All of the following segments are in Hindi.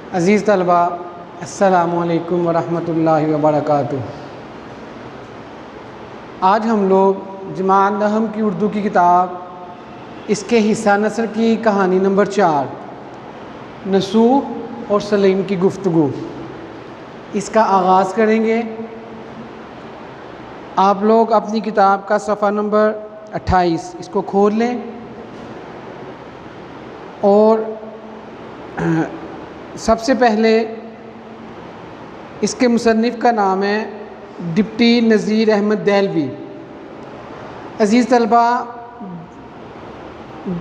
अज़ीज़ तलबा, अस्सलामु अलैकुम वरहमतुल्लाहि वबरकातुहू। आज हम लोग जमात नहम की उर्दू की किताब इसके हिस्सा नसर की कहानी नंबर 4 नसूह और सलीम की गुफ्तगू इसका आगाज़ करेंगे। आप लोग अपनी किताब का सफ़ा नंबर 28 इसको खोल लें और सबसे पहले इसके मुसन्निफ़ का नाम है डिप्टी नज़ीर अहमद दहलवी। अज़ीज़ तलबा,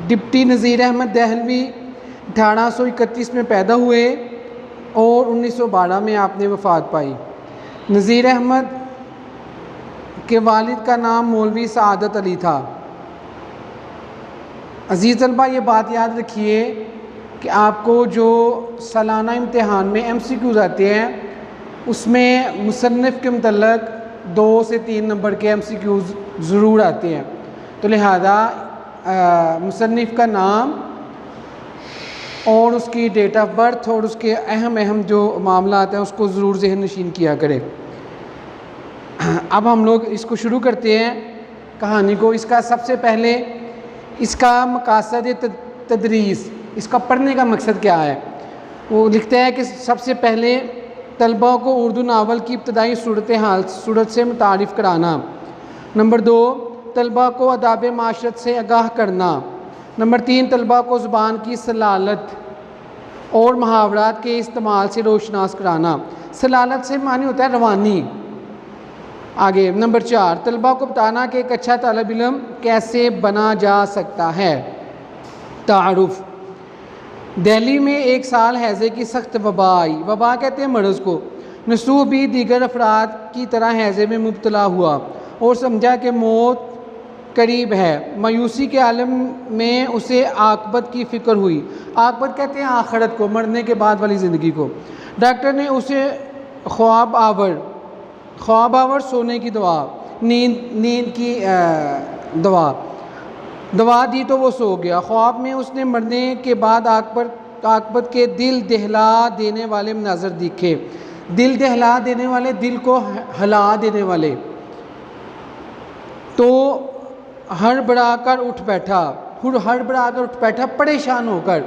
डिप्टी नज़ीर अहमद दहलवी 1831 में पैदा हुए और 1912 में आपने वफ़ात पाई। नज़ीर अहमद के वालिद का नाम मौलवी सआदत अली था। अज़ीज़ तलबा, ये बात याद रखिए कि आपको जो सालाना इम्तिहान में MCQs आते हैं उसमें मुसन्निफ़ के मतलब 2 से 3 नंबर के MCQs ज़रूर आते हैं। तो लिहाजा मुसन्निफ़ का नाम और उसकी डेट ऑफ बर्थ और उसके अहम जो मामला आते हैं उसको ज़रूर ज़हन नशीन किया करें। अब हम लोग इसको शुरू करते हैं कहानी को। इसका सबसे पहले इसका मकासद तदरीस, इसका पढ़ने का मकसद क्या है, वो लिखते हैं कि सबसे पहले तलबा को उर्दू नावल की इब्तदाई सूरत से मुतारिफ़ कराना। नंबर 2, तलबा को अदाब माशरत से आगाह करना। नंबर 3, तलबा को ज़ुबान की सलालत और मुहावरात के इस्तेमाल से रोशनास कराना। सलालत से मानी होता है रवानी। आगे नंबर 4, तलबा को बताना कि एक अच्छा तालिब इल्म कैसे बना जा सकता है। तारुफ़, दिल्ली में एक साल हैज़े की सख्त वबा आई। वबा कहते हैं मर्ज़ को। नसूह भी दीगर अफराद की तरह हैज़े में मुब्तला हुआ और समझा कि मौत करीब है। मायूसी के आलम में उसे आक़बत की फ़िक्र हुई। आक़बत कहते हैं आखिरत को, मरने के बाद वाली ज़िंदगी को। डॉक्टर ने उसे ख्वाब आवर सोने की दवा, नींद की दवा दी तो वो सो गया। ख्वाब में उसने मरने के बाद आक़बत के दिल दहला देने वाले मनाज़र दिखे। दिल दहला देने वाले, दिल को हिला देने वाले। तो हड़बड़ा कर उठ बैठा परेशान होकर।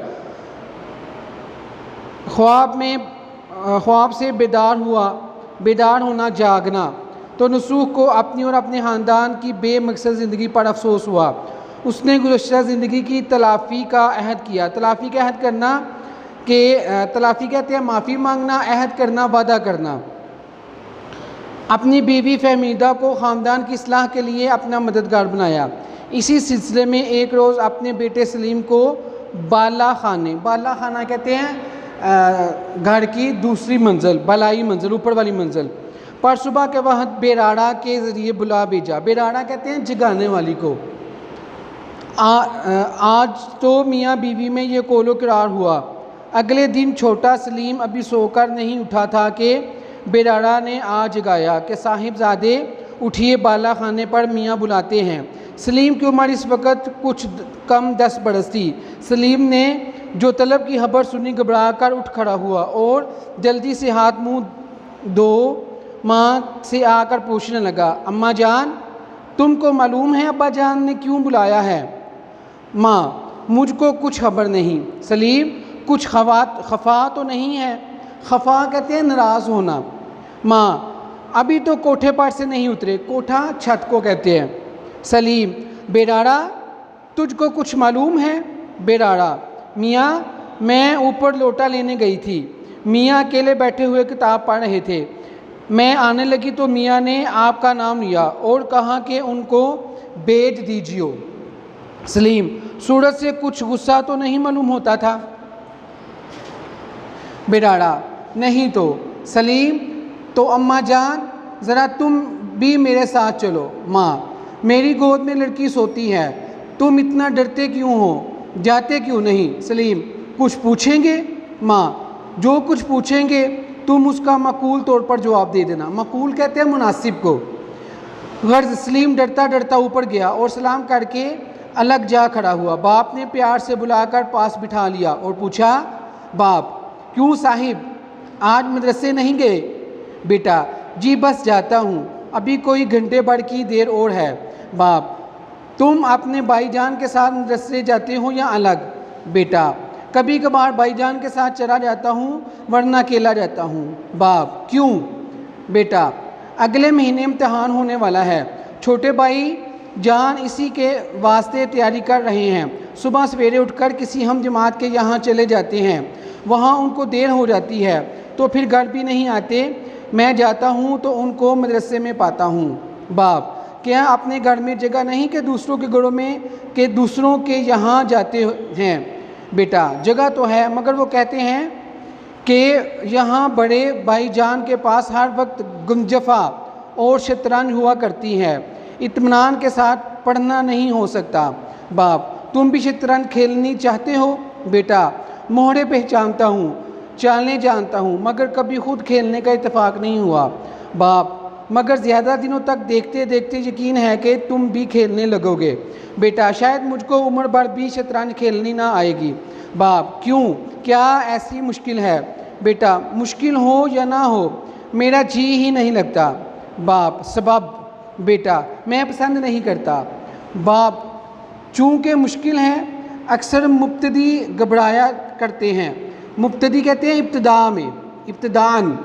ख्वाब से बेदार होना जागना। तो नसूह को अपनी और अपने ख़ानदान की बेमकसद ज़िंदगी पर अफसोस हुआ। उसने गुज़श्ता ज़िंदगी की तलाफ़ी का अहद किया। तलाफ़ी का अहद करना कि तलाफ़ी कहते हैं माफ़ी मांगना, अहद करना, वादा करना। अपनी बीवी फ़हमीदा को ख़ानदान की इस्लाह के लिए अपना मददगार बनाया। इसी सिलसिले में एक रोज़ अपने बेटे सलीम को बाला खाना कहते हैं घर की दूसरी मंजिल, बलाई मंजिल, ऊपर वाली मंजिल पर सुबह के वक्त बेराड़ा के ज़रिए बुला भेजा। बेराड़ा कहते हैं जगाने वाली को। आज तो मियाँ बीवी में ये कोलो करार हुआ। अगले दिन छोटा सलीम अभी सोकर नहीं उठा था कि बेराड़ा ने आ जगाया कि साहिबजादे उठिए, बाला खाने पर मियाँ बुलाते हैं। सलीम की उम्र इस वक्त कुछ कम 10 बरस थी। सलीम ने जो तलब की खबर सुनी घबरा कर उठ खड़ा हुआ और जल्दी से हाथ मुँह धो माँ से आकर पूछने लगा, अम्मा जान, तुमको मालूम है अब्बा जान ने क्यों बुलाया है? माँ, मुझको कुछ खबर नहीं। सलीम, कुछ खफा तो नहीं है? खफा कहते हैं नाराज़ होना। माँ, अभी तो कोठे पर से नहीं उतरे। कोठा छत को कहते हैं। सलीम, बेराड़ा, तुझको कुछ मालूम है? बेराड़ा, मियाँ, मैं ऊपर लोटा लेने गई थी। मियाँ अकेले बैठे हुए किताब पढ़ रहे थे। मैं आने लगी तो मियाँ ने आपका नाम लिया और कहा कि उनको भेज दीजिए। सलीम, सूरत से कुछ गुस्सा तो नहीं मालूम होता था? बेराड़ा, नहीं तो। सलीम, तो अम्मा जान, ज़रा तुम भी मेरे साथ चलो। माँ, मेरी गोद में लड़की सोती है, तुम इतना डरते क्यों हो? जाते क्यों नहीं? सलीम, कुछ पूछेंगे? माँ, जो कुछ पूछेंगे तुम उसका माकूल तौर पर जवाब दे देना। माकूल कहते हैं मुनासिब को। गर्ज सलीम डरता डरता ऊपर गया और सलाम करके अलग जा खड़ा हुआ। बाप ने प्यार से बुलाकर पास बिठा लिया और पूछा, बाप, क्यों साहिब आज मदरसे नहीं गए? बेटा जी बस जाता हूँ, अभी कोई घंटे भर की देर और है। बाप तुम अपने भाईजान के साथ मदरसे जाते हो या अलग? बेटा कभी कभार भाईजान के साथ चला जाता हूँ वरना अकेला जाता हूँ। बाप क्यों? बेटा अगले महीने इम्तिहान होने वाला है, छोटे भाई जान इसी के वास्ते तैयारी कर रहे हैं। सुबह सवेरे उठकर किसी हम जमात के यहाँ चले जाते हैं, वहाँ उनको देर हो जाती है तो फिर घर भी नहीं आते। मैं जाता हूँ तो उनको मदरसे में पाता हूँ। बाप क्या अपने घर में जगह नहीं कि दूसरों के घरों में कि दूसरों के यहाँ जाते हैं? बेटा जगह तो है, मगर वो कहते हैं कि यहाँ बड़े भाईजान के पास हर वक्त गुंजफा और शतरंज हुआ करती है, इत्मीनान के साथ पढ़ना नहीं हो सकता। बाप तुम भी शतरंज खेलनी चाहते हो? बेटा मोहरे पहचानता हूँ, चालने जानता हूँ, मगर कभी खुद खेलने का इत्तेफाक नहीं हुआ। बाप मगर ज़्यादा दिनों तक देखते देखते यकीन है कि तुम भी खेलने लगोगे। बेटा शायद मुझको उम्र भर भी शतरंज खेलनी ना आएगी। बाप क्यों, क्या ऐसी मुश्किल है? बेटा मुश्किल हो या ना हो मेरा जी ही नहीं लगता। बाप सबब? बेटा मैं पसंद नहीं करता। बाप चूँकि मुश्किल है अक्सर मुब्तदी घबराया करते हैं। मुब्तदी कहते हैं इब्तिदा में, इब्तिदान।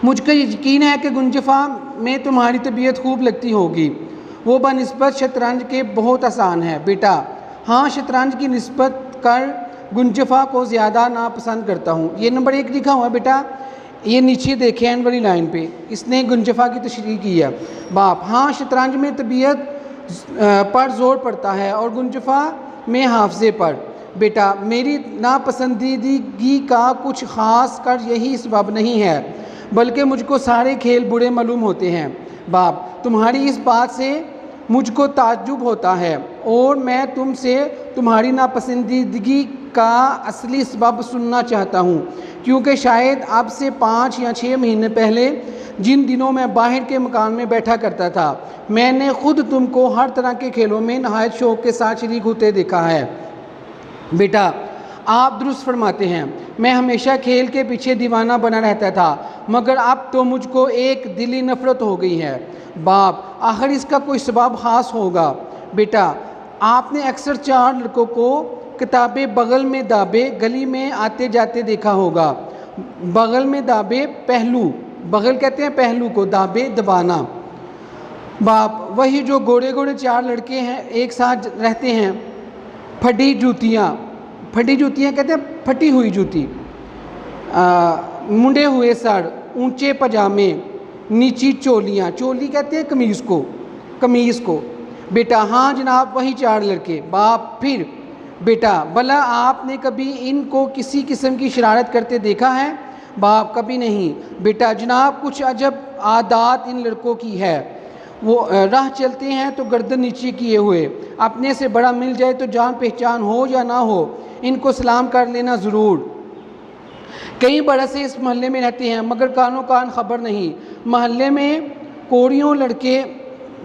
मुझको यकीन है कि गुंजफा में तुम्हारी तबीयत खूब लगती होगी, वो बनिस्बत शतरंज के बहुत आसान है। बेटा हाँ शतरंज की निस्बत कर गुंजफा को ज़्यादा नापसंद करता हूँ। ये नंबर 1 लिखा हुआ है बेटा, ये नीचे देखें एंड वाली लाइन पे इसने गुंजफा की तशरीह की है। बाप हाँ शतरंज में तबीयत पर ज़ोर पड़ता है और गुंजफा में हाफजे पर। बेटा मेरी नापसंदीदगी का कुछ ख़ास कर यही सबब नहीं है, बल्कि मुझको सारे खेल बुरे मालूम होते हैं। बाप तुम्हारी इस बात से मुझको ताज्जुब होता है और मैं तुमसे तुम्हारी नापसंदीदगी का असली सबब सुनना चाहता हूँ, क्योंकि शायद अब से 5 या 6 महीने पहले जिन दिनों मैं बाहर के मकान में बैठा करता था, मैंने खुद तुमको हर तरह के खेलों में नहायत शौक़ के साथ शरीक होते देखा है। बेटा आप दुरुस्त फरमाते हैं, मैं हमेशा खेल के पीछे दीवाना बना रहता था, मगर अब तो मुझको एक दिली नफ़रत हो गई है। बाप आखिर इसका कोई सबब ख़ास होगा? बेटा आपने अक्सर 4 लड़कों को किताबें बगल में दाबे गली में आते जाते देखा होगा। बगल में दाबे पहलू, बगल कहते हैं पहलू को, दाबे दबाना। बाप वही जो गोरे गोरे 4 लड़के हैं एक साथ रहते हैं। फटी जूतियाँ, फटी जूतियाँ कहते हैं फटी हुई जूती, मुंडे हुए सर, ऊंचे पजामे, नीची चोलियाँ, चोली कहते हैं कमीज़ को, कमीज़ को। बेटा हाँ जनाब वही 4 लड़के। बाप फिर? बेटा भला आपने कभी इनको किसी किस्म की शरारत करते देखा है? बाप कभी नहीं। बेटा जनाब कुछ अजब आदत इन लड़कों की है, वो राह चलते हैं तो गर्दन नीचे किए हुए, अपने से बड़ा मिल जाए तो जान पहचान हो या ना हो इनको सलाम कर लेना ज़रूर। कई बरस से इस मोहल्ले में रहते हैं मगर कानों कान खबर नहीं। मोहल्ले में कोड़ियों लड़के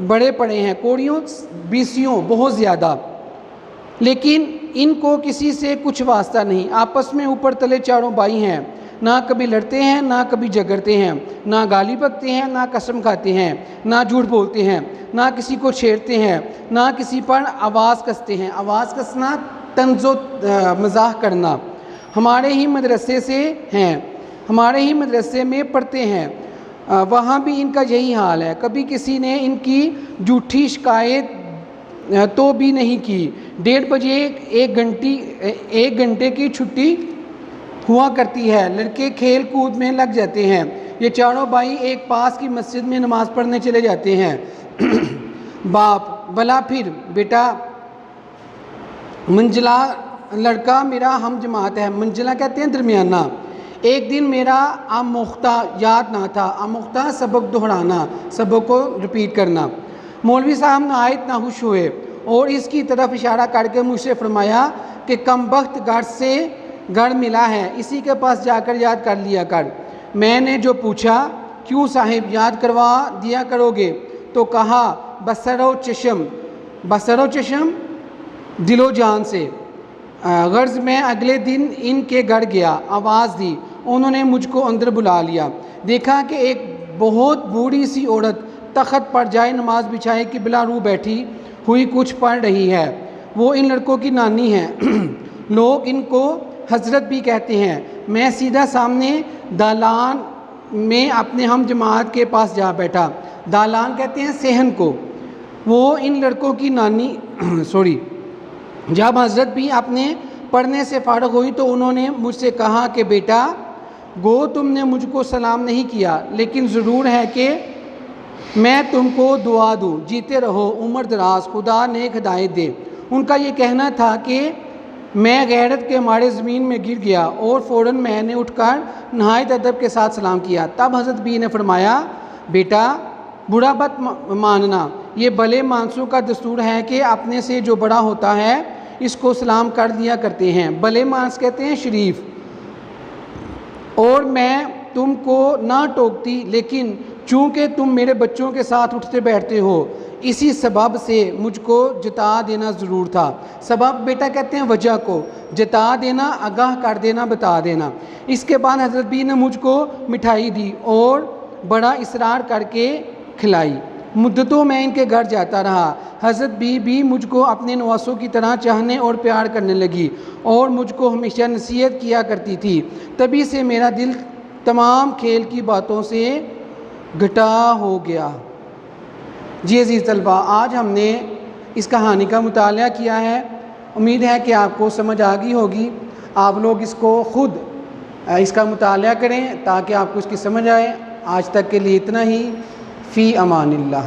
बड़े पड़े हैं, कोड़ियों बीसियों बहुत ज़्यादा, लेकिन इनको किसी से कुछ वास्ता नहीं। आपस में ऊपर तले चारों भाई हैं, ना कभी लड़ते हैं ना कभी झगड़ते हैं, ना गाली बकते हैं ना कसम खाते हैं, ना झूठ बोलते हैं, ना किसी को छेड़ते हैं, ना किसी पर आवाज़ कसते हैं। आवाज़ कसना तंज़ो मजाक करना। हमारे ही मदरसे से हैं, हमारे ही मदरसे में पढ़ते हैं, वहाँ भी इनका यही हाल है। कभी किसी ने इनकी झूठी शिकायत तो भी नहीं की। 1:30 बजे 1 घंटे की छुट्टी हुआ करती है, लड़के खेल कूद में लग जाते हैं। ये चारों भाई एक पास की मस्जिद में नमाज़ पढ़ने चले जाते हैं। बाप भला फिर? बेटा मंजिला लड़का मेरा हम जमात है, मंजिला कहते हैं दरमियाना। एक दिन मेरा आमुख्ता याद ना था, आमुख्ता सबक दोहराना, सबक को रिपीट करना। मौलवी साहब नहायत नाखुश हुए और इसकी तरफ इशारा करके मुझसे फरमाया कि कमबख्त घर से घर मिला है, इसी के पास जाकर याद कर लिया कर। मैंने जो पूछा क्यों साहिब याद करवा दिया करोगे, तो कहा बसरो चशम, बसरो चशम दिलो जान से, गर्ज मैं अगले दिन इनके घर गया, आवाज़ दी, उन्होंने मुझको अंदर बुला लिया। देखा कि एक बहुत बूढ़ी सी औरत तख्त पर जाए नमाज बिछाए कि बिला रू बैठी हुई कुछ पढ़ रही है। वो इन लड़कों की नानी है। लोग इनको हजरत भी कहते हैं। मैं सीधा सामने दालान में अपने हम जमात के पास जा बैठा। दालान कहते हैं सहन को। वो इन लड़कों की नानी जब हजरत भी अपने पढ़ने से फारग हुई तो उन्होंने मुझसे कहा कि बेटा, गो तुमने मुझको सलाम नहीं किया, लेकिन ज़रूर है कि मैं तुमको दुआ दूँ, जीते रहो, उम्र दराज, खुदा नेक हिदायत दे। उनका ये कहना था कि मैं गैरत के मारे ज़मीन में गिर गया और फ़ौरन मैंने उठकर नहायत अदब के साथ सलाम किया। तब हज़रत बी ने फरमाया, बेटा बुरा मत मानना, ये भले मानसों का दस्तूर है कि अपने से जो बड़ा होता है इसको सलाम कर दिया करते हैं। भले मानस कहते हैं शरीफ। और मैं तुमको ना टोकती, लेकिन चूँकि तुम मेरे बच्चों के साथ उठते बैठते हो, इसी सबब से मुझको जता देना ज़रूर था। सबब बेटा कहते हैं वजह को, जता देना, आगाह कर देना, बता देना। इसके बाद हज़रत बी ने मुझको मिठाई दी और बड़ा इसरार करके खिलाई। मुद्दतों में इनके घर जाता रहा। हज़रत बी भी मुझको अपने नवासों की तरह चाहने और प्यार करने लगी और मुझको हमेशा नसीहत किया करती थी। तभी से मेरा दिल तमाम खेल की बातों से घटा हो गया। जी अज़ीज़ तलबा, आज हमने इस कहानी का मुताला किया है। उम्मीद है कि आपको समझ आ गई होगी। आप लोग इसको ख़ुद इसका मुताला करें ताकि आपको इसकी समझ आए। आज तक के लिए इतना ही। फ़ी अमानिल्लाह।